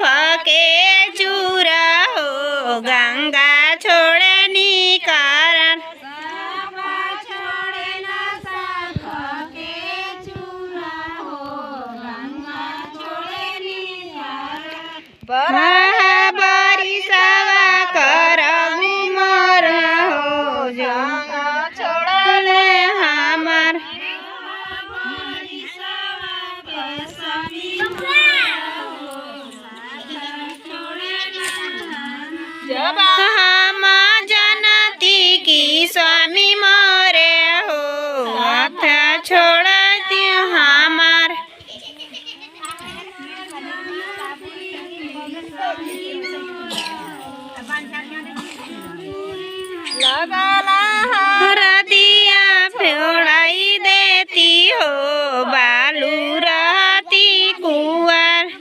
फके चूरा हो गंगा छोड़नी कारण बराबरी सवा कर गुमर हो जंग छोड़ले हमार जब हम जनती की स्वामी मोरे हो हाथ छोड़ती हमार लगाला हरदिया फेड़ाई देती हो बालू रहती कुंवर